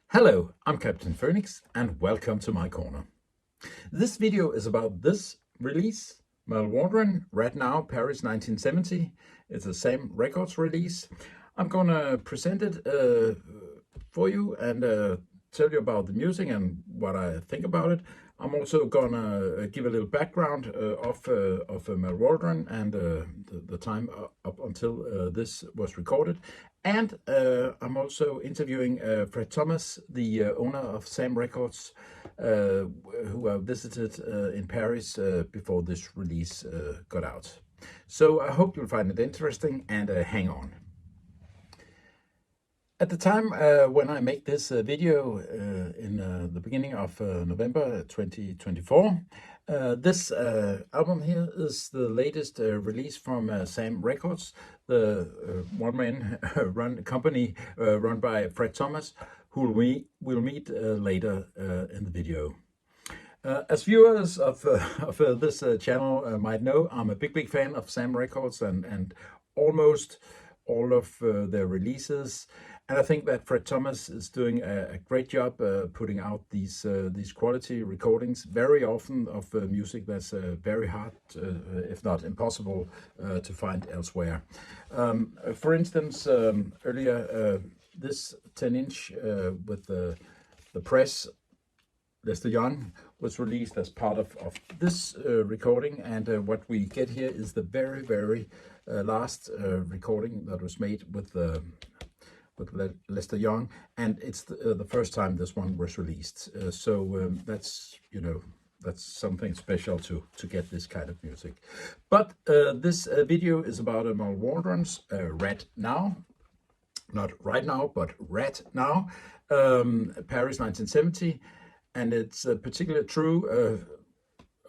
Hello, I'm Captain Phoenix and welcome to my corner. This video is about this release, Mal Waldron, Right Now, Paris 1970. It's the same records release. I'm gonna present it for you and tell you about the music and what I think about it. I'm also gonna give a little background of Mal Waldron and the time up until this was recorded. And I'm also interviewing Fred Thomas, the owner of Sam Records, who I visited in Paris before this release got out. So I hope you'll find it interesting and hang on. At the time when I make this video in the beginning of November 2024, this album here is the latest release from Sam Records, the one-man run company run by Fred Thomas, who we will meet later in the video. As viewers of this channel might know, I'm a big fan of Sam Records and almost all of their releases. And I think that Fred Thomas is doing a great job putting out these quality recordings, very often of music that's very hard, if not impossible, to find elsewhere. For instance, earlier this 10-inch with the press, Lester Young, was released as part of this recording, and what we get here is the very last recording that was made with Lester Young, and it's the first time this one was released. So that's, you know, that's something special to get this kind of music. But this video is about Mal Waldron's Right Now, not Right Now, but Right Now, Paris 1970, and it's particularly true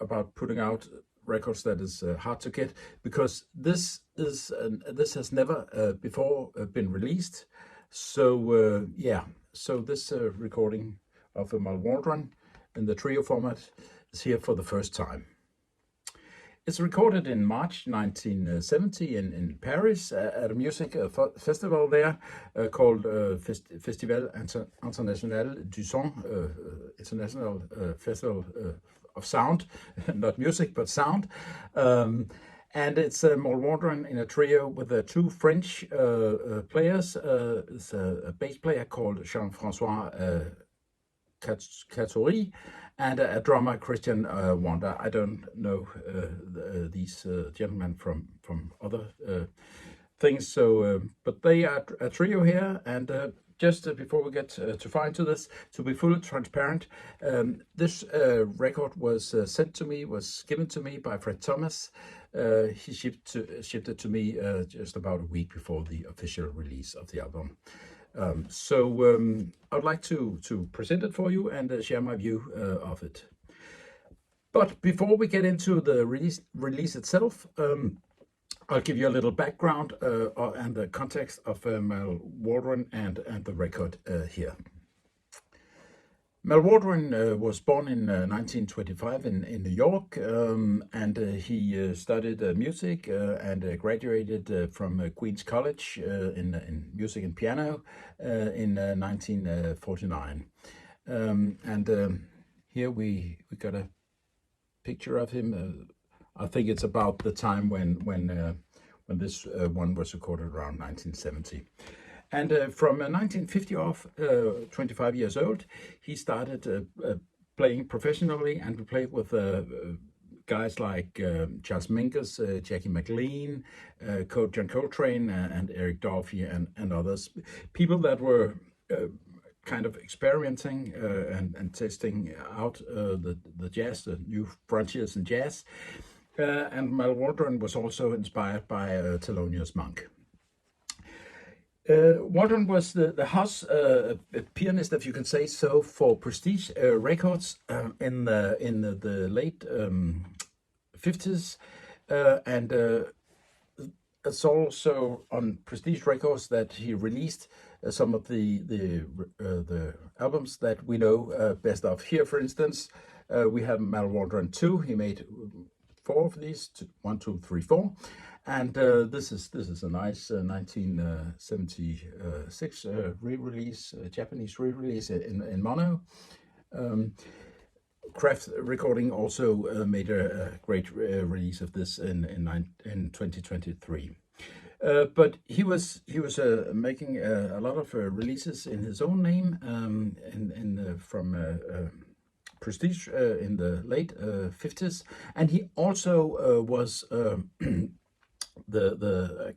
about putting out records that is hard to get, because this has never before been released. So yeah, so this recording of Mal Waldron in the trio format is here for the first time. It's recorded in March 1970 in Paris at a music festival there called Festival International du Son, International Festival of Sound, not music, but sound. And it's Mal Waldron in a trio with two French players. It's a bass player called Jean-François Cattori, and a drummer, Christian Wanda. I don't know these gentlemen from other things, so but they are a trio here. And just before we get to find to this, to be fully transparent, this record was sent to me, was given to me by Fred Thomas. He shipped it to me just about a week before the official release of the album. So I'd like to present it for you and share my view of it. But before we get into the release itself, I'll give you a little background and the context of Mal Waldron and the record here. Mal Waldron was born in 1925 in New York, and he studied music and graduated from Queen's College in music and piano in 1949. And here we got a picture of him. I think it's about the time when this one was recorded around 1970. And from 1950 off, 25 years old, he started playing professionally, and we played with guys like Charles Mingus, Jackie McLean, John Coltrane, and Eric Dolphy, and others. People that were kind of experimenting and testing out the jazz, the new frontiers in jazz. And Mal Waldron was also inspired by Thelonious Monk. Waldron was the house pianist, if you can say so, for Prestige Records in the late 50s, and it's also on Prestige Records that he released some of the albums that we know best of. Here, for instance, we have Mal Waldron 2. He made 4 of these, 1, 2, 3, 4. And this is a nice 1976 re-release, Japanese re-release in mono. Kraft Recording also made a great release of this in 2023. But he was making a lot of releases in his own name from Prestige in the late 50s, and he also was the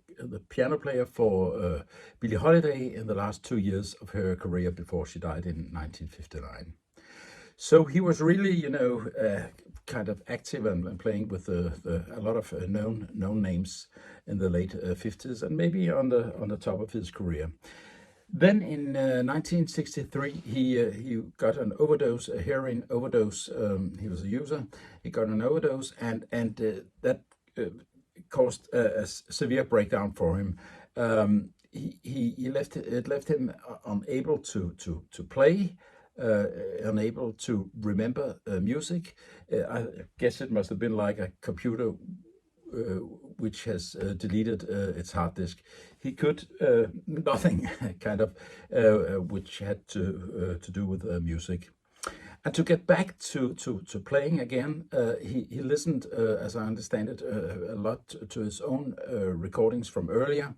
piano player for Billie Holiday in the last 2 years of her career before she died in 1959. So he was really, kind of active and playing with a lot of known names in the late 50s, and maybe on the top of his career. Then in 1963, he got an overdose, a heroin overdose. He was a user. He got an overdose, and that caused a severe breakdown for him. It left him unable to play. Unable to remember music. I guess it must have been like a computer which has deleted its hard disk. He could nothing, kind of, which had to do with music. And to get back to playing again, he listened, as I understand it, a lot to his own recordings from earlier,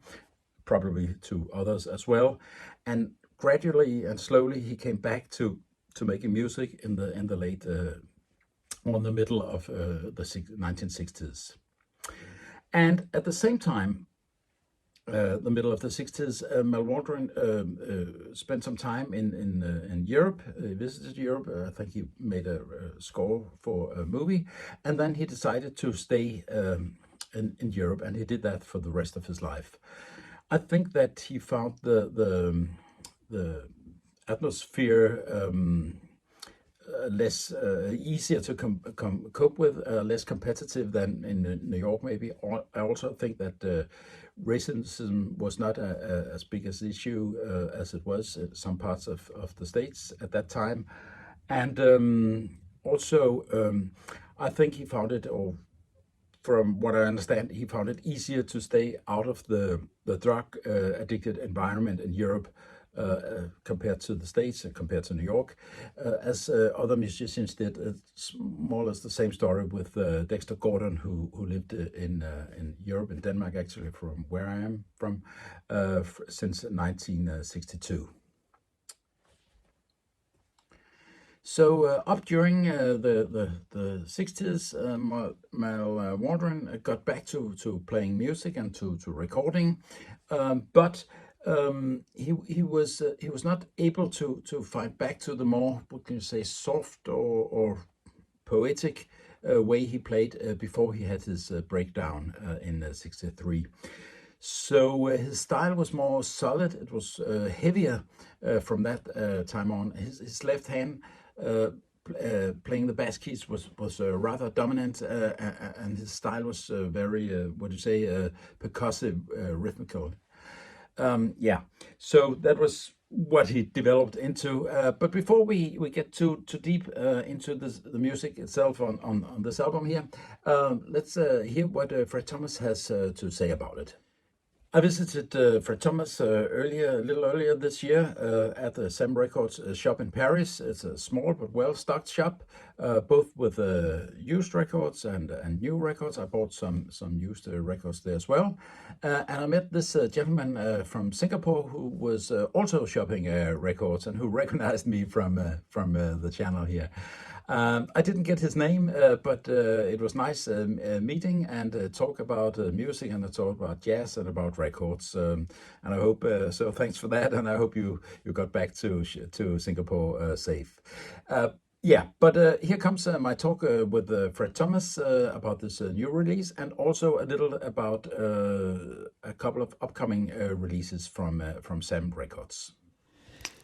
probably to others as well, and gradually and slowly he came back to making music in the late or in the middle of the 1960s. And at the same time, the middle of the 60s, Mal Waldron spent some time in Europe. He visited Europe. I think he made a score for a movie, and then he decided to stay in Europe, and he did that for the rest of his life. I think that he found the atmosphere less easier to cope with, less competitive than in New York maybe. I also think that racism was not as big an issue as it was in some parts of the States at that time. And also I think he found it, or from what I understand, he found it easier to stay out of the drug addicted environment in Europe compared to the States and compared to New York, as other musicians did. It's more or less the same story with Dexter Gordon, who lived in Europe, in Denmark, actually, from where I am from, since 1962. So up during the 60s, Mal Waldron got back to playing music and to recording, but he was not able to find back to the more, what can you say, soft or poetic way he played before he had his breakdown in '63. So his style was more solid. It was heavier from that time on. His left hand playing the bass keys was rather dominant, and his style was very, what do you say, percussive, rhythmical. Yeah, so that was what he developed into. But before we get too deep into the music itself on this album here, let's hear what Fred Thomas has to say about it. I visited Fred Thomas a little earlier this year at the Sam Records shop in Paris. It's a small but well-stocked shop, both with used records and new records. I bought some used records there as well. And I met this gentleman from Singapore who was also shopping records and who recognized me from the channel here. I didn't get his name, but it was nice meeting and talk about music, and talk about jazz and about records. And I hope so. Thanks for that, and I hope you got back to Singapore safe. Yeah, but here comes my talk with Fred Thomas about this new release, and also a little about a couple of upcoming releases from Sam Records.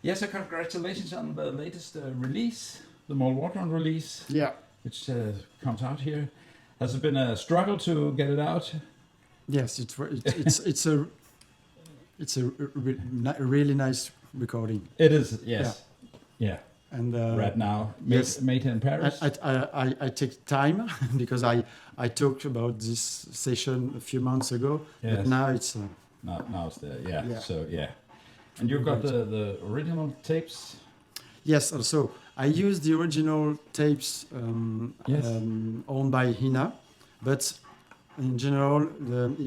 Yes, so congratulations on the latest release. The Mal Waldron release, yeah, which comes out here. Has it been a struggle to get it out? Yes, it's a really nice recording. It is, yes, yeah. And right now, yes, made in Paris. I take time because I talked about this session a few months ago, Yes. but now it's Now it's there. Yeah. Yeah. So yeah, and you've got the original tapes. yes. Also, I use the original tapes Yes. owned by Hina, but in general,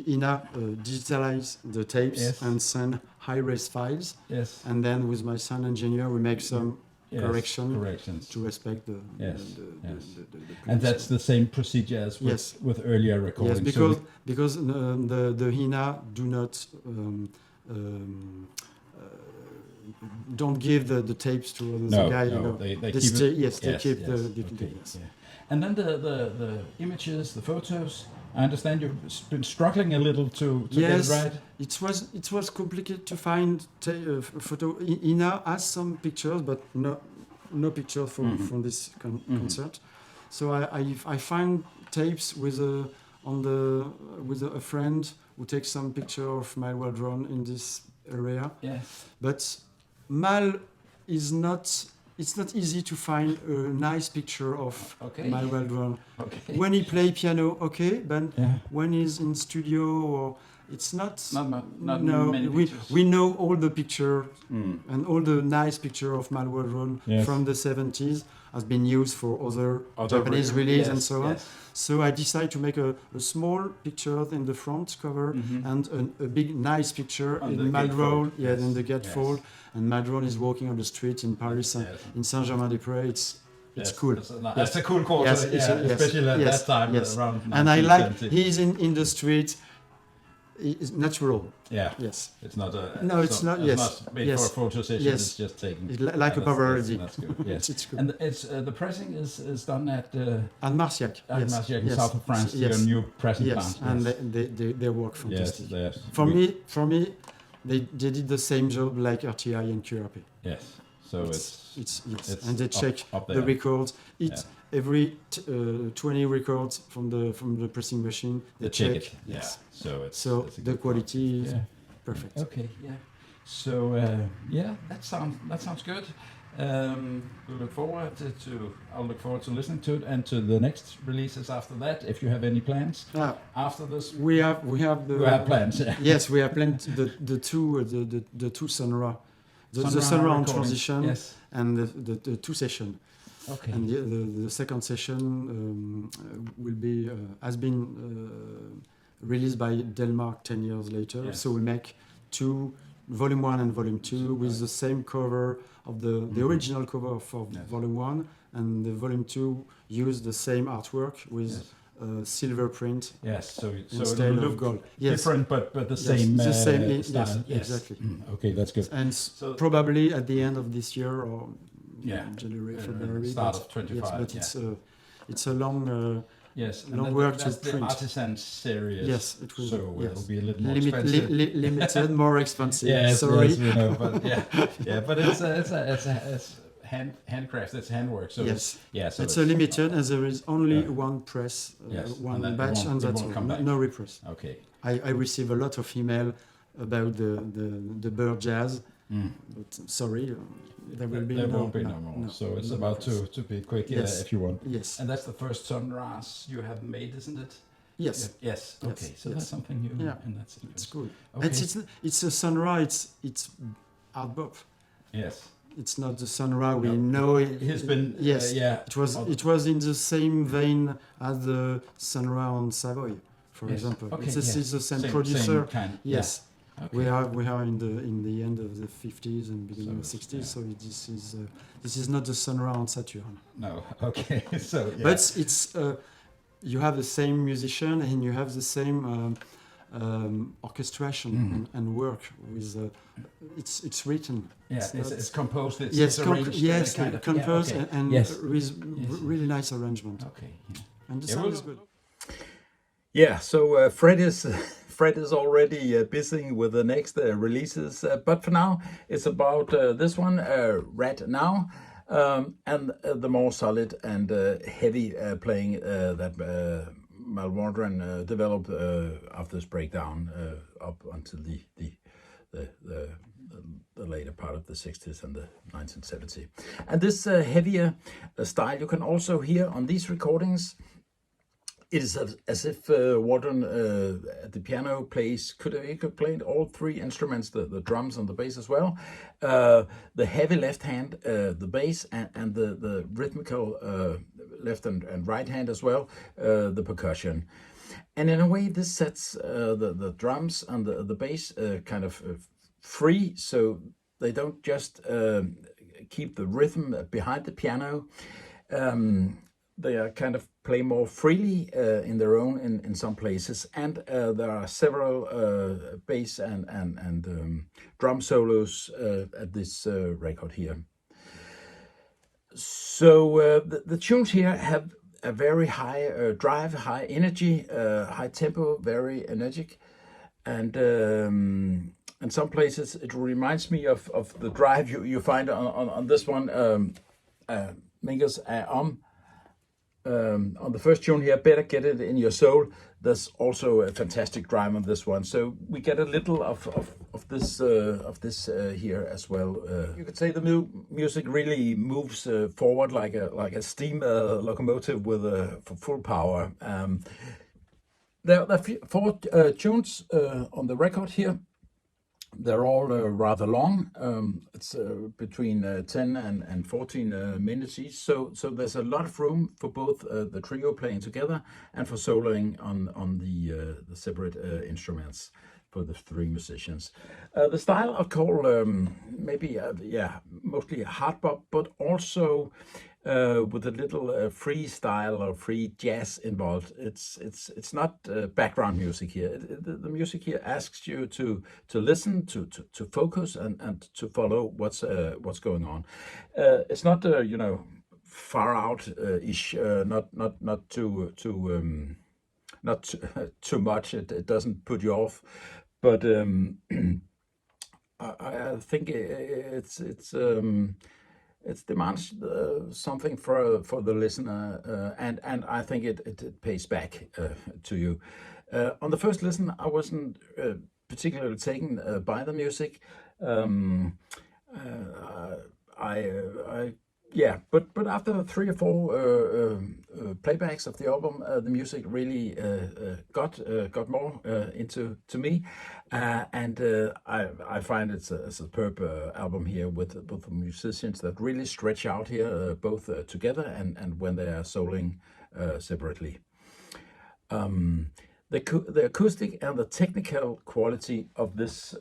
Hina digitalize the tapes Yes. and send high-res files, Yes. and then with my sound engineer, we make some Yes, corrections to respect the Yes, the yes. the And that's the same procedure as with, Yes. with earlier recordings. Yes, So because the Hina do not don't give the tapes to the no, guy. no, You know, they they keep stay, it. yes, they keep the okay, yes. yeah. And then the images, the photos. I understand you've been struggling a little to Yes, get it right. it was complicated to find photo. Ina has some pictures, but no picture from this concert. So I find tapes with a friend who takes some picture of Mal Waldron in this area. Yes. But Mal is not. It's not easy to find a nice picture of Mal Waldron. Okay. When he play piano, okay, but Yeah. when he's in studio, or it's not. Not no, many pictures. we know all the picture and all the nice picture of Mal Waldron Yes. from the 70s has been used for other Japanese release and so on. Yes. So I decided to make a small picture in the front cover and a big nice picture On the in Madrone, gatefold. yeah, Yes. in the gatefold. And Madrone is walking on the street in Paris, Yes. in Saint-Germain-des-Prés. It's Yes, cool. That's a cool quarter, Yes, yeah, especially at yes, that time, yes. around And I like 1970. he's in the street. It's natural. Yeah, Yes. it's not a. No, it's not. Yes, not made yes, for a photo session. yes. It's just taken. It's like a that's- paparazzi. That's good. Yes, It's good. and it's the pressing is done at And Marciac. Yes. Marciac in yes. south of France. Yes. Your new pressing Yes, plant. and yes. they work Yes, fantastic. yes. For me, they did the same job like RTI and QRP. Yes. So It's it's and they up- check up the there. records. Every 20 records from the pressing machine. They check check. it. Yes. Yeah. So it's So it's a the good quality is Yeah. perfect. Okay. Yeah. So yeah, that sounds good. We look forward I'll look forward to listening to it and to the next releases after that. If you have any plans after this, We have we have plans. Yeah. Yes, we have planned the two Sonra, the Sonra on recordings. transition Yes. and the two session. Okay. And the second session will be has been released by Delmark 10 years later. Yes. So we make two, volume 1 and volume 2, with the same cover of the original cover of Yes. volume 1, and the volume 2 use the same artwork with silver print Yes. So instead it'll of look gold. Yes. different, but the Yes, same. the same. Style. Yes, exactly. Okay, that's good. And So- probably at the end of this year or Yeah. January, February. Start but- of 25. Yes, but yeah. it's a long. Yes, and long then work that's to the print. artisan series. Yes, it will. So yes. it'll be a little more expensive. Limited, more expensive. Yes, Sorry. yes, we know, but yeah, but it's handcraft, it's handwork. So Yes. so It's a limited, and there is only one press, Yes, one and then it batch, won't- and it that's won't all. come back. No repress. Okay. I receive a lot of email about the bird jazz. But sorry, there will be There no, won't be no more. So it's about to be quick Yes. if you want. Yes. And that's the first sunrise you have made, isn't it? Yes. Yes. Okay. So yes. that's something new. Yeah. And that's It's good. Okay. It's a sunrise. It's art bop. Yes. It's not the sunrise we No. know. He's been. Yes. Yeah. It was in the same vein as the sunrise on Savoy, for Yes. example. Okay, It's yes. the same Same producer. kind. Yes. Yeah. Okay. We are in the end of the 50s and beginning of So, 60s. yeah. So this is not the sunrise on Saturn. No. Okay. So. Yeah. But it's you have the same musician and you have the same orchestration and work with. It's written. Yeah, not- it's composed. It's, Yes, it's arranged. yes, kind of. composed Yeah, okay. and Yes. with Yes. really nice arrangement. Okay. Yeah. And the Yeah, sound we'll- is good. Yeah, so Fred is already busy with the next releases, but for now it's about this one, Rat Now, and the more solid and heavy playing that Mal Waldron developed after this breakdown up until the the later part of the 60s and the 1970s. And this heavier style you can also hear on these recordings. It is as if Waldron at the piano he could play all three instruments, the drums and the bass as well. The heavy left hand, the bass, and the rhythmical left and right hand as well, the percussion. And in a way, this sets the drums and the bass kind of free, so they don't just keep the rhythm behind the piano. They are kind of play more freely in their own in some places, and there are several bass and drum solos at this record here. So the tunes here have a very high drive, high energy, high tempo, very energetic, and in some places it reminds me of the drive you find on this one, Mingus on the first tune here, Better Get It In Your Soul. There's also a fantastic drive on this one, so we get a little of this here as well. You could say the music really moves forward like a steam locomotive with for full power. There are 4 tunes on the record here. They're all rather long. It's between 10 and 14 minutes each. So there's a lot of room for both the trio playing together and for soloing on the separate instruments for the 3 musicians. The style I call mostly hard bop, but also with a little free style or free jazz involved. It's not background music here. The music here asks you to listen, to focus, and to follow what's going on. It's not far out ish. Not too much. It doesn't put you off, but I think it demands something for the listener, and I think it pays back to you. On the first listen, I wasn't particularly taken by the music. But after 3 or 4 playbacks of the album, the music really got more into me, and I find it's a superb album here with both the musicians that really stretch out here, both together and when they are soloing separately. The acoustic and the technical quality of this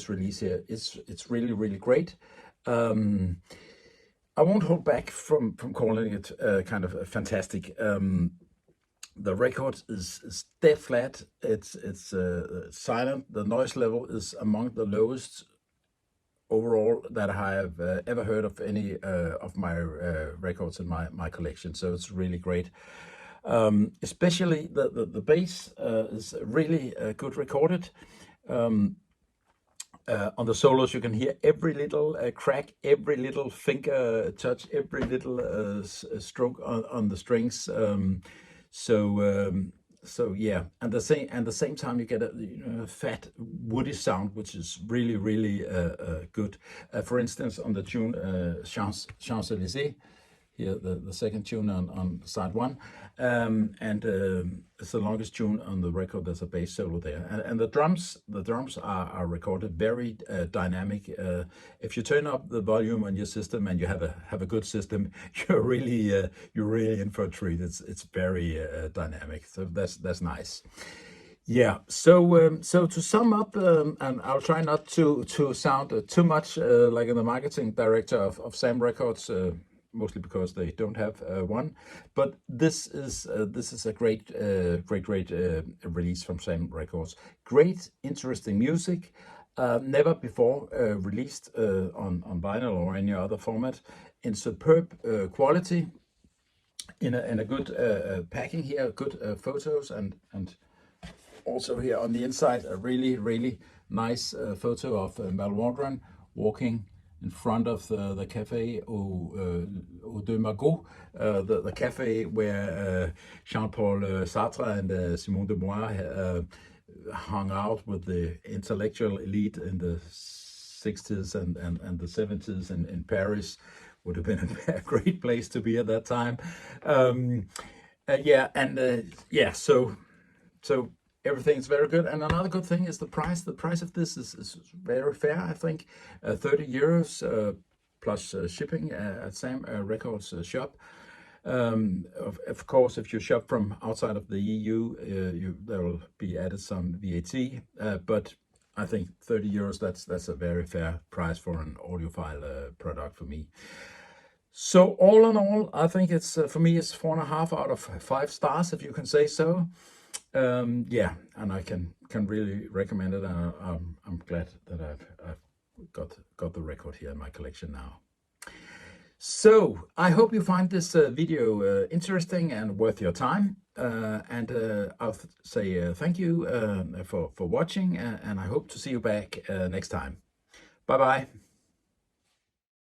release here it's really great. I won't hold back from calling it kind of fantastic. The record is dead flat. It's silent. The noise level is among the lowest overall that I have ever heard of any of my records in my collection. So it's really great. Especially the bass is really good recorded. On the solos, you can hear every little crack, every little finger touch, every little stroke on the strings. So yeah, and the same time you get a fat woody sound, which is really good. For instance, on the tune Champs-Élysées. Here, the second tune on side 1, and it's the longest tune on the record. There's a bass solo there, and the drums are recorded very dynamic. If you turn up the volume on your system and you have a good system, you're really in for a treat. It's very dynamic, so that's nice. Yeah, so to sum up, and I'll try not to sound too much like the marketing director of Sam Records. Mostly because they don't have one, but this is a great release from Sam Records. Great, interesting music, never before released on vinyl or any other format, in superb quality, in a good packing here, good photos, and also here on the inside a really nice photo of Mal Waldron walking in front of the Café aux Deux Magots, the cafe where Jean-Paul Sartre and Simone de Beauvoir hung out with the intellectual elite in the 60s and the 70s in Paris. Would have been a great place to be at that time. So everything's very good. And another good thing is the price. The price of this is very fair, I think. 30 euros plus shipping at Sam Records shop. Of course, if you shop from outside of the EU, there will be added some VAT. But I think 30 euros, that's a very fair price for an audiophile product for me. So all in all, I think it's for me it's 4.5 out of 5 stars, if you can say so. Yeah, and I can really recommend it. I'm glad that I've got the record here in my collection now. So I hope you find this video interesting and worth your time. And I'll say thank you for watching, and I hope to see you back next time. Bye bye.